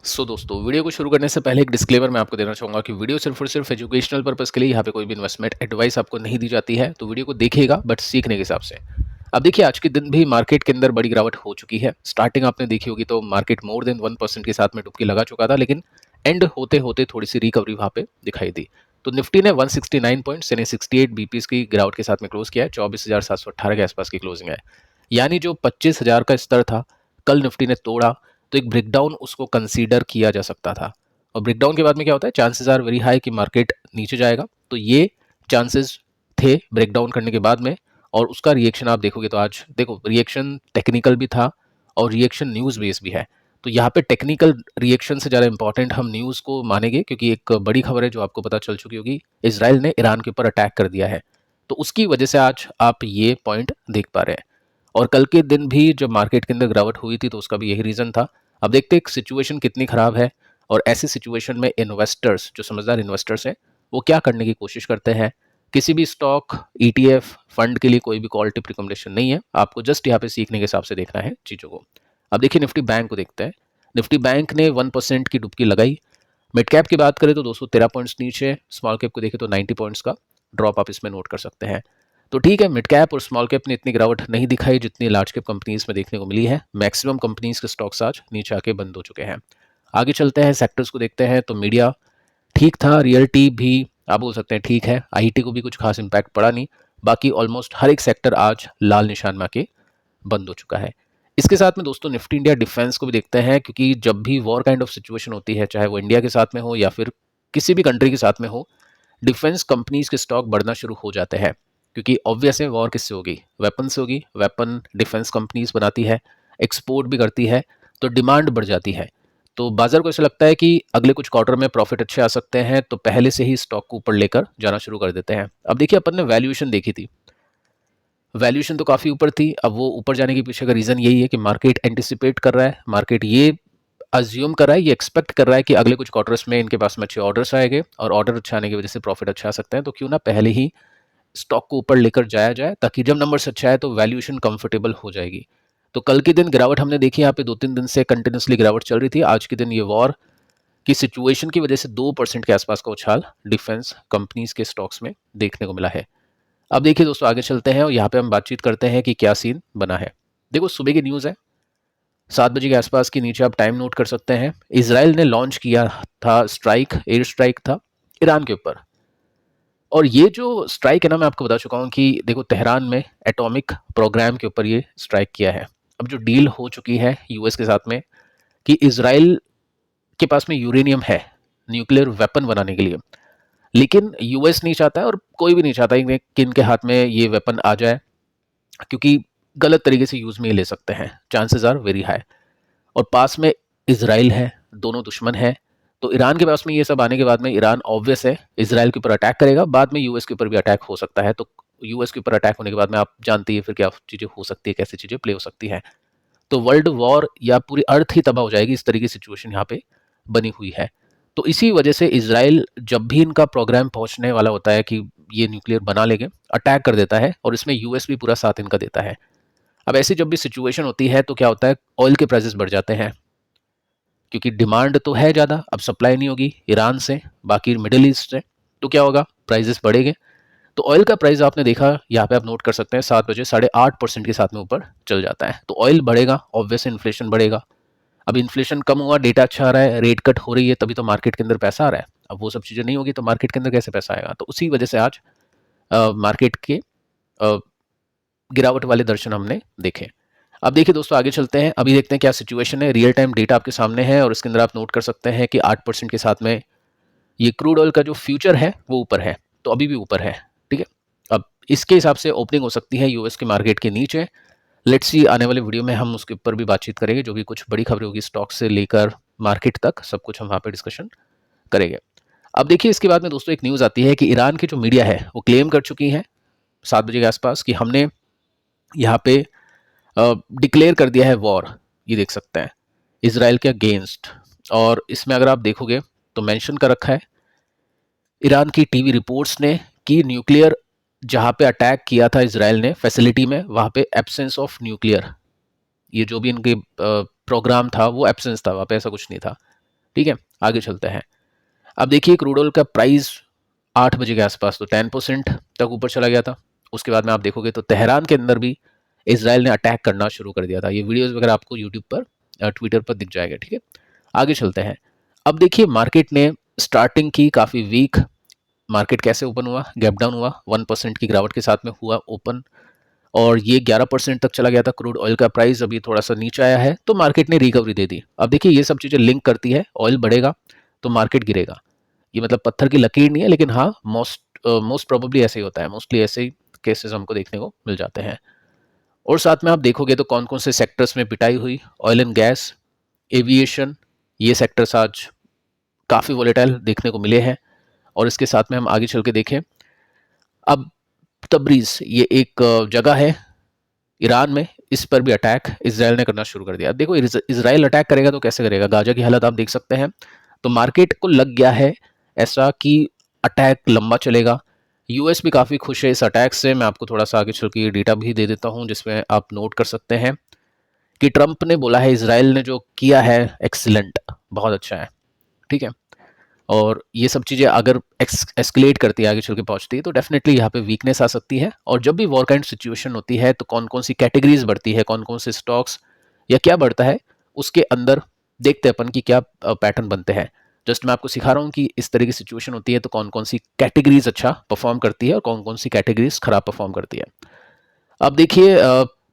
दोस्तों, वीडियो को शुरू करने से पहले एक डिस्क्लेमर मैं आपको देना चाहूँगा कि वीडियो सिर्फ और सिर्फ एजुकेशनल पर्पस के लिए, यहाँ पे कोई भी इन्वेस्टमेंट एडवाइस आपको नहीं दी जाती है। तो वीडियो को देखिएगा बट सीखने के हिसाब से। अब देखिए, आज के दिन भी मार्केट के अंदर बड़ी गिरावट हो चुकी है। स्टार्टिंग आपने देखी होगी तो मार्केट मोर देन 1% के साथ में डुबकी लगा चुका था, लेकिन एंड होते होते थोड़ी सी रिकवरी वहाँ पे दिखाई दी। तो निफ्टी ने 169 पॉइंट्स यानी 68 बीपीस की गिरावट के साथ में क्लोज किया है। 24,718 के आसपास की क्लोजिंग है, यानी जो 25,000 का स्तर था कल निफ्टी ने तोड़ा, तो एक ब्रेकडाउन उसको कंसीडर किया जा सकता था। और ब्रेकडाउन के बाद में क्या होता है, चांसेस आर वेरी हाई कि मार्केट नीचे जाएगा। तो ये चांसेस थे ब्रेकडाउन करने के बाद में, और उसका रिएक्शन आप देखोगे तो आज देखो रिएक्शन टेक्निकल भी था और रिएक्शन न्यूज़ बेस भी है। तो यहाँ पे टेक्निकल रिएक्शन से ज़्यादा इंपॉर्टेंट हम न्यूज़ को मानेंगे, क्योंकि एक बड़ी खबर है जो आपको पता चल चुकी होगी, इसराइल ने ईरान के ऊपर अटैक कर दिया है। तो उसकी वजह से आज आप ये पॉइंट देख पा रहे हैं। और कल के दिन भी जब मार्केट के अंदर गिरावट हुई थी तो उसका भी यही रीज़न था। अब देखते हैं सिचुएशन कितनी ख़राब है, और ऐसी सिचुएशन में इन्वेस्टर्स, जो समझदार इन्वेस्टर्स हैं, वो क्या करने की कोशिश करते हैं। किसी भी स्टॉक, ईटीएफ, फंड के लिए कोई भी कॉल टिप रिकमेंडेशन नहीं है, आपको जस्ट यहाँ पे सीखने के हिसाब से देखना है चीज़ों को। अब देखिए निफ्टी बैंक को देखते हैं। निफ्टी बैंक ने 1% की डुबकी लगाई। मिड कैप की बात करें तो 213 पॉइंट्स नीचे, स्मॉल कैप को देखें तो 90 पॉइंट्स का ड्रॉप आप इसमें नोट कर सकते हैं। तो ठीक है, मिड कैप और स्मॉल कैप ने इतनी गिरावट नहीं दिखाई जितनी लार्ज कैप कंपनीज में देखने को मिली है। मैक्सिमम कंपनीज के स्टॉक्स आज नीचे आके बंद हो चुके हैं। आगे चलते हैं, सेक्टर्स को देखते हैं। तो मीडिया ठीक था, रियल्टी भी आप बोल सकते हैं ठीक है, आईटी को भी कुछ खास इंपैक्ट पड़ा नहीं। बाकी ऑलमोस्ट हर एक सेक्टर आज लाल निशान में आके बंद हो चुका है। इसके साथ में दोस्तों निफ्टी इंडिया डिफेंस को भी देखते हैं, क्योंकि जब भी वॉर काइंड ऑफ सिचुएशन होती है, चाहे वो इंडिया के साथ में हो या फिर किसी भी कंट्री के साथ में हो, डिफेंस कंपनीज के स्टॉक बढ़ना शुरू हो जाते हैं। क्योंकि ऑब्वियस है, वॉर किससे होगी, वेपन से होगी। वेपन डिफेंस कंपनीज बनाती है, एक्सपोर्ट भी करती है, तो डिमांड बढ़ जाती है। तो बाजार को ऐसा लगता है कि अगले कुछ क्वार्टर में प्रॉफिट अच्छे आ सकते हैं, तो पहले से ही स्टॉक को ऊपर लेकर जाना शुरू कर देते हैं। अब देखिए, अपन ने वैल्यूएशन देखी थी, वैल्यूएशन तो काफ़ी ऊपर थी। अब वो ऊपर जाने के पीछे का रीज़न यही है कि मार्केट एंटिसिपेट कर रहा है, मार्केट ये अज्यूम कर रहा है, ये एक्सपेक्ट कर रहा है कि अगले कुछ क्वार्टर्स में इनके पास में अच्छे ऑर्डर्स आएंगे, और ऑर्डर अच्छा आने की वजह से प्रॉफिट अच्छा आ सकते हैं। तो क्यों ना पहले ही स्टॉक को ऊपर लेकर जाया जाए, ताकि जब नंबर्स अच्छा है तो वैल्यूएशन कंफर्टेबल हो जाएगी। तो कल के दिन गिरावट हमने देखी, यहाँ पे 2-3 दिन से कंटिन्यूसली गिरावट चल रही थी। आज के दिन ये वॉर की सिचुएशन की वजह से 2% के आसपास का उछाल डिफेंस कंपनीज के स्टॉक्स में देखने को मिला है। अब देखिए दोस्तों, आगे चलते हैं और यहाँ पे हम बातचीत करते हैं कि क्या सीन बना है। देखो, सुबह की न्यूज़ है, 7 बजे के आसपास की, नीचे आप टाइम नोट कर सकते हैं। इसराइल ने लॉन्च किया था स्ट्राइक, एयर स्ट्राइक था ईरान के ऊपर। और ये जो स्ट्राइक है ना, मैं आपको बता चुका हूँ कि देखो, तेहरान में एटॉमिक प्रोग्राम के ऊपर ये स्ट्राइक किया है। अब जो डील हो चुकी है यूएस के साथ में कि इसराइल के पास में यूरेनियम है न्यूक्लियर वेपन बनाने के लिए, लेकिन यूएस नहीं चाहता है और कोई भी नहीं चाहता है कि इनके हाथ में ये वेपन आ जाए, क्योंकि गलत तरीके से यूज़ में ले सकते हैं, चांसेस आर वेरी हाई। और पास में इसराइल है, दोनों दुश्मन है। तो ईरान के पास में ये सब आने के बाद में ईरान ऑब्वियस है इसराइल के ऊपर अटैक करेगा, बाद में यूएस के ऊपर भी अटैक हो सकता है। तो यूएस के ऊपर अटैक होने के बाद में आप जानती है फिर क्या चीज़ें हो सकती है, कैसी चीज़ें प्ले हो सकती है। तो वर्ल्ड वॉर या पूरी अर्थ ही तबाह हो जाएगी, इस तरीके की सिचुएशन यहाँ पे बनी हुई है। तो इसी वजह से इसराइल जब भी इनका प्रोग्राम पहुंचने वाला होता है कि ये न्यूक्लियर बना लेंगे, अटैक कर देता है, और इसमें यूएस भी पूरा साथ इनका देता है। अब ऐसी जब भी सिचुएशन होती है तो क्या होता है, ऑयल के प्राइसेस बढ़ जाते हैं, क्योंकि डिमांड तो है ज़्यादा, अब सप्लाई नहीं होगी ईरान से, बाकी मिडिल ईस्ट से, तो क्या होगा, प्राइसेस बढ़ेंगे। तो ऑयल का प्राइस आपने देखा, यहाँ पे आप नोट कर सकते हैं, 7 बजे 8.5% के साथ में ऊपर चल जाता है। तो ऑयल बढ़ेगा, ऑब्वियस इन्फ्लेशन बढ़ेगा। अब इन्फ्लेशन कम हुआ, डेटा अच्छा आ रहा है, रेट कट हो रही है, तभी तो मार्केट के अंदर पैसा आ रहा है। अब वो सब चीज़ें नहीं होगी तो मार्केट के अंदर कैसे पैसा आएगा। तो उसी वजह से आज मार्केट के अ, गिरावट वाले दर्शन हमने देखे। अब देखिए दोस्तों, आगे चलते हैं, अभी देखते हैं क्या सिचुएशन है। रियल टाइम डेटा आपके सामने है, और इसके अंदर आप नोट कर सकते हैं कि 8% के साथ में ये क्रूड ऑयल का जो फ्यूचर है वो ऊपर है, तो अभी भी ऊपर है। ठीक है, अब इसके हिसाब से ओपनिंग हो सकती है यूएस के मार्केट के नीचे। लेट्स सी, आने वाले वीडियो में हम उसके ऊपर भी बातचीत करेंगे, जो भी कुछ बड़ी खबरें होगी स्टॉक से लेकर मार्केट तक, सब कुछ हम वहाँ पे डिस्कशन करेंगे। अब देखिए, इसके बाद में दोस्तों एक न्यूज़ आती है कि ईरान की जो मीडिया है वो क्लेम कर चुकी है 7 बजे के आसपास कि हमने यहाँ पे डिक्लेयर कर दिया है वॉर। ये देख सकते हैं, इसराइल के अगेंस्ट। और इसमें अगर आप देखोगे तो मेंशन कर रखा है ईरान की टीवी रिपोर्ट्स ने कि न्यूक्लियर जहाँ पे अटैक किया था इसराइल ने फैसिलिटी में, वहाँ पे एब्सेंस ऑफ न्यूक्लियर, ये जो भी इनके प्रोग्राम था वो एब्सेंस था, वहाँ पे ऐसा कुछ नहीं था। ठीक है, आगे चलते हैं। अब देखिए क्रूड ऑयल का प्राइस 8 बजे के आसपास तो 10% तक ऊपर चला गया था। उसके बाद में आप देखोगे तो तेहरान के अंदर भी इसराइल ने अटैक करना शुरू कर दिया था। ये वीडियोस वगैरह आपको यूट्यूब पर, ट्विटर पर दिख जाएगा। ठीक है, आगे चलते हैं। अब देखिए मार्केट ने स्टार्टिंग की काफ़ी वीक। मार्केट कैसे ओपन हुआ? गैप डाउन हुआ, 1% की गिरावट के साथ में हुआ ओपन, और ये 11% तक चला गया था क्रूड ऑयल का प्राइस। अभी थोड़ा सा नीचे आया है तो मार्केट ने रिकवरी दे दी। अब देखिए ये सब चीज़ें लिंक करती है, ऑयल बढ़ेगा तो मार्केट गिरेगा। ये मतलब पत्थर की लकीर नहीं है, लेकिन हाँ मोस्ट प्रोबेबली ऐसे ही होता है। मोस्टली ऐसे ही केसेस हमको देखने को मिल जाते हैं। और साथ में आप देखोगे तो कौन कौन से सेक्टर्स में पिटाई हुई? ऑयल एंड गैस, एविएशन, ये सेक्टर्स आज काफ़ी वोलेटाइल देखने को मिले हैं। और इसके साथ में हम आगे चल के देखें, अब तबरीज़ ये एक जगह है ईरान में, इस पर भी अटैक इसराइल ने करना शुरू कर दिया। देखो इसराइल अटैक करेगा तो कैसे करेगा? गाजा की हालत आप देख सकते हैं। तो मार्केट को लग गया है ऐसा कि अटैक लंबा चलेगा। यूएस भी काफ़ी खुश है इस अटैक से। मैं आपको थोड़ा सा आगे चल के ये डेटा भी दे देता हूँ जिसमें आप नोट कर सकते हैं कि ट्रंप ने बोला है इसराइल ने जो किया है एक्सीलेंट, बहुत अच्छा है। ठीक है, और ये सब चीज़ें अगर एस्केलेट करती है, आगे चल के पहुंचती है, तो डेफिनेटली यहाँ पे वीकनेस आ सकती है। और जब भी वॉर काइंड सिचुएशन होती है तो कौन कौन सी कैटेगरीज बढ़ती है, कौन कौन से स्टॉक्स या क्या बढ़ता है, उसके अंदर देखते हैं अपन की क्या पैटर्न बनते हैं। जस्ट मैं आपको सिखा रहा हूँ कि इस तरह की सिचुएशन होती है तो कौन कौन सी कैटेगरीज अच्छा परफॉर्म करती है और कौन कौन सी कैटेगरीज खराब परफॉर्म करती है। अब देखिए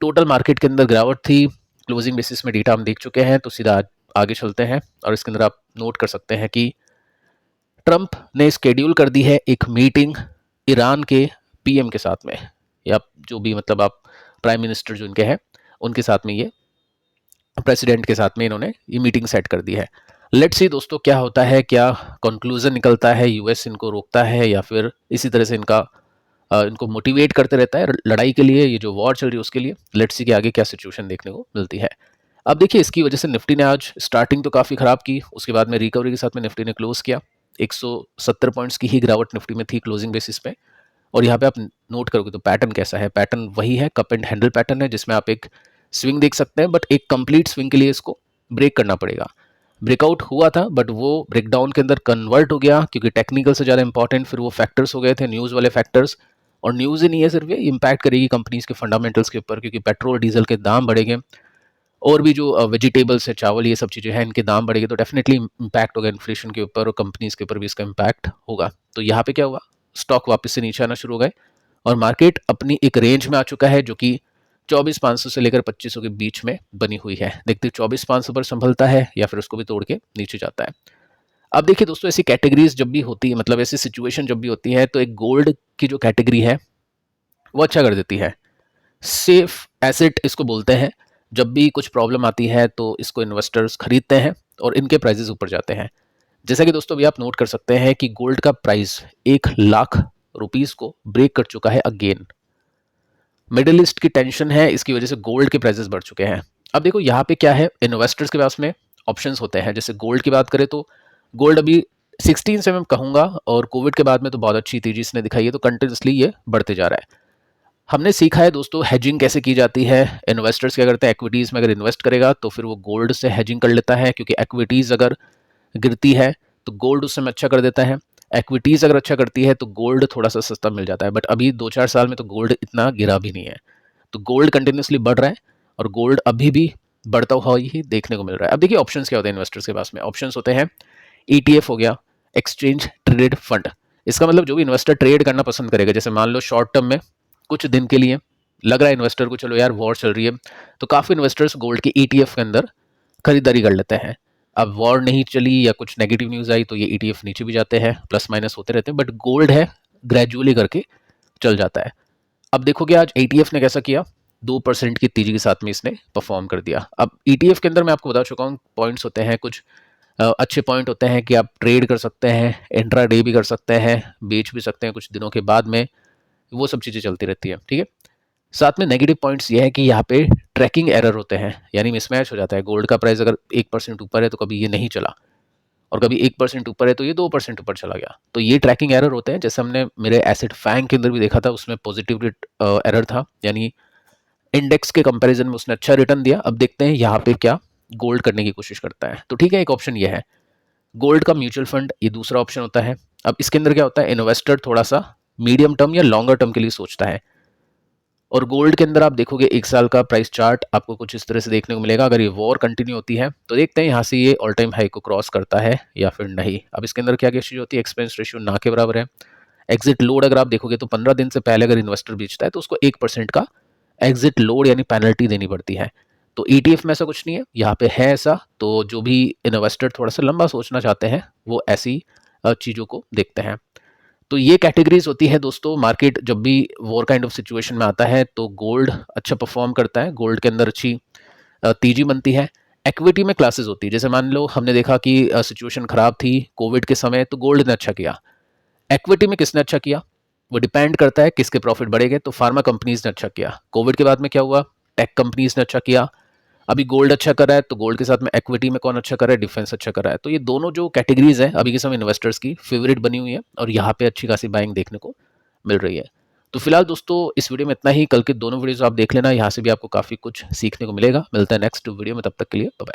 टोटल मार्केट के अंदर गिरावट थी। क्लोजिंग बेसिस में डेटा हम देख चुके हैं, तो सीधा आगे चलते हैं। और इसके अंदर आप नोट कर सकते हैं कि ट्रंप ने स्केड्यूल कर दी है एक मीटिंग ईरान के पीएम के साथ में, या जो भी मतलब आप प्राइम मिनिस्टर जो इनके हैं उनके साथ में, ये प्रेसिडेंट के साथ में इन्होंने ये मीटिंग सेट कर दी है। लेट्स सी दोस्तों क्या होता है, क्या कंक्लूजन निकलता है। यूएस इनको रोकता है या फिर इसी तरह से इनको मोटिवेट करते रहता है लड़ाई के लिए, ये जो वॉर चल रही है उसके लिए। लेट्स सी कि आगे क्या सिचुएशन देखने को मिलती है। अब देखिए इसकी वजह से निफ्टी ने आज स्टार्टिंग तो काफ़ी ख़राब की, उसके बाद में रिकवरी के साथ में निफ्टी ने क्लोज किया। 170 पॉइंट्स की ही गिरावट निफ्टी में थी क्लोजिंग बेसिस पे। और यहाँ पे आप नोट करोगे तो पैटर्न कैसा है? पैटर्न वही है, कप एंड हैंडल पैटर्न है, जिसमें आप एक स्विंग देख सकते हैं, बट एक कंप्लीट स्विंग के लिए इसको ब्रेक करना पड़ेगा। ब्रेकआउट हुआ था बट वो ब्रेकडाउन के अंदर कन्वर्ट हो गया, क्योंकि टेक्निकल से ज़्यादा इंपॉर्टेंट फिर वो फैक्टर्स हो गए थे, न्यूज़ वाले फैक्टर्स। और न्यूज़ ही नहीं है सिर्फ, ये इम्पैक्ट करेगी कंपनीज के फंडामेंटल्स के ऊपर, क्योंकि पेट्रोल डीजल के दाम बढ़ेंगे और भी जो वेजिटेबल्स है, चावल, ये सब चीज़ें हैं, इनके दाम बढ़ेंगे तो डेफिनेटली इम्पैक्ट होगा इन्फ्लेशन के ऊपर और कंपनीज के ऊपर भी इसका इम्पैक्ट होगा। तो यहाँ पे क्या हुआ, स्टॉक वापस से नीचे आना शुरू हो गए और मार्केट अपनी एक रेंज में आ चुका है जो कि 24,500 से लेकर 2500 के बीच में बनी हुई है। देखते 24,500 पर संभलता है या फिर उसको भी तोड़ के नीचे जाता है। अब देखिए दोस्तों, ऐसी कैटेगरीज जब भी होती है, मतलब ऐसी सिचुएशन जब भी होती है, तो एक गोल्ड की जो कैटेगरी है वो अच्छा कर देती है। सेफ एसेट इसको बोलते हैं। जब भी कुछ प्रॉब्लम आती है तो इसको इन्वेस्टर्स खरीदते हैं और इनके प्राइजेस ऊपर जाते हैं। जैसा कि दोस्तों अभी आप नोट कर सकते हैं कि गोल्ड का प्राइस 1 लाख रुपीस को ब्रेक कर चुका है अगेन। मिडिल ईस्ट की टेंशन है, इसकी वजह से गोल्ड के प्राइसेस बढ़ चुके हैं। अब देखो यहाँ पे क्या है, इन्वेस्टर्स के पास में ऑप्शंस होते हैं। जैसे गोल्ड की बात करें तो गोल्ड अभी 16 से मैं कहूँगा, और कोविड के बाद में तो बहुत अच्छी तेजी इसने दिखाई है, तो कंटिन्यूसली ये बढ़ते जा रहा है। हमने सीखा है दोस्तों हेजिंग कैसे की जाती है। इन्वेस्टर्स क्या करते हैं, एक्विटीज़ में अगर इन्वेस्ट करेगा तो फिर वो गोल्ड से हेजिंग कर लेता है, क्योंकि एक्विटीज़ अगर गिरती है तो गोल्ड उस समय अच्छा कर देता है। एक्विटीज़ अगर अच्छा करती है तो गोल्ड थोड़ा सा सस्ता मिल जाता है। बट अभी 2-4 साल में तो गोल्ड इतना गिरा भी नहीं है, तो गोल्ड कंटिन्यूसली बढ़ रहा है और गोल्ड अभी भी बढ़ता हुआ ही देखने को मिल रहा है। अब देखिए ऑप्शंस क्या होते हैं इन्वेस्टर्स के पास में। ऑप्शंस होते हैं ETF हो गया, एक्सचेंज ट्रेडेड फंड। इसका मतलब जो भी इन्वेस्टर ट्रेड करना पसंद करेगा, जैसे मान लो शॉर्ट टर्म में कुछ दिन के लिए लग रहा है इन्वेस्टर को, चलो यार वॉर चल रही है, तो काफ़ी इन्वेस्टर्स गोल्ड के ETF के अंदर खरीदारी कर लेते हैं। अब वॉर नहीं चली या कुछ नेगेटिव न्यूज़ आई तो ये ETF नीचे भी जाते हैं, प्लस माइनस होते रहते हैं, बट गोल्ड है ग्रेजुअली करके चल जाता है। अब देखोगे आज ETF ने कैसा किया, 2% की तेजी के साथ में इसने परफॉर्म कर दिया। अब ETF के अंदर मैं आपको बता चुका हूँ पॉइंट्स होते हैं, कुछ अच्छे पॉइंट होते हैं कि आप ट्रेड कर सकते हैं, इंट्रा डे भी कर सकते हैं, बेच भी सकते हैं कुछ दिनों के बाद में, वो सब चीज़ें चलती रहती है। ठीक है, साथ में नेगेटिव पॉइंट्स ये है कि यहाँ पे ट्रैकिंग एरर होते हैं, यानी मिसमैच हो जाता है। गोल्ड का प्राइस अगर 1% ऊपर है तो कभी ये नहीं चला, और कभी 1% ऊपर है तो ये 2% ऊपर चला गया। तो ये ट्रैकिंग एरर होते हैं। जैसे हमने मेरे एसिड फैंग के अंदर भी देखा था, उसमें पॉजिटिव एरर था, यानी इंडेक्स के कंपैरिजन में उसने अच्छा रिटर्न दिया। अब देखते हैं यहाँ पे क्या गोल्ड करने की कोशिश करता है। तो ठीक है, एक ऑप्शन ये है। गोल्ड का म्यूचुअल फंड ये दूसरा ऑप्शन होता है। अब इसके अंदर क्या होता है, इन्वेस्टर थोड़ा सा मीडियम टर्म या लॉन्गर टर्म के लिए सोचता है। और गोल्ड के अंदर आप देखोगे 1 साल का प्राइस चार्ट आपको कुछ इस तरह से देखने को मिलेगा। अगर ये वॉर कंटिन्यू होती है तो देखते हैं यहाँ से ये ऑल टाइम हाई को क्रॉस करता है या फिर नहीं। अब इसके अंदर क्या क्या चीज़ होती है, एक्सपेंस रेशियो ना के बराबर है। एग्जिट लोड अगर आप देखोगे तो 15 दिन से पहले अगर इन्वेस्टर बेचता है तो उसको 1% का एग्जिट लोड यानी पेनल्टी देनी पड़ती है। तो ईटीएफ में ऐसा कुछ नहीं है, यहाँ पे है ऐसा। तो जो भी इन्वेस्टर थोड़ा सा लंबा सोचना चाहते हैं वो ऐसी चीज़ों को देखते हैं। तो ये कैटेगरीज होती है दोस्तों। मार्केट जब भी वॉर काइंड ऑफ सिचुएशन में आता है तो गोल्ड अच्छा परफॉर्म करता है, गोल्ड के अंदर अच्छी तेजी बनती है। इक्विटी में क्लासेस होती है, जैसे मान लो हमने देखा कि सिचुएशन खराब थी कोविड के समय तो गोल्ड ने अच्छा किया। इक्विटी में किसने अच्छा किया, वो डिपेंड करता है किसके प्रॉफिट बढ़ेंगे। तो फार्मा कंपनीज ने अच्छा किया, कोविड के बाद में क्या हुआ, टेक कंपनीज ने अच्छा किया। अभी गोल्ड अच्छा कर रहा है तो गोल्ड के साथ में इक्विटी में कौन अच्छा कर रहा है, डिफेंस अच्छा कर रहा है। तो ये दोनों जो कैटेगरीज है अभी के समय इन्वेस्टर्स की फेवरेट बनी हुई है और यहाँ पे अच्छी खासी बाइंग देखने को मिल रही है। तो फिलहाल दोस्तों इस वीडियो में इतना ही। कल के दोनों वीडियोस आप देख लेना, यहाँ से भी आपको काफ़ी कुछ सीखने को मिलेगा। मिलता है नेक्स्ट वीडियो में, तब तक के लिए बाय बाय।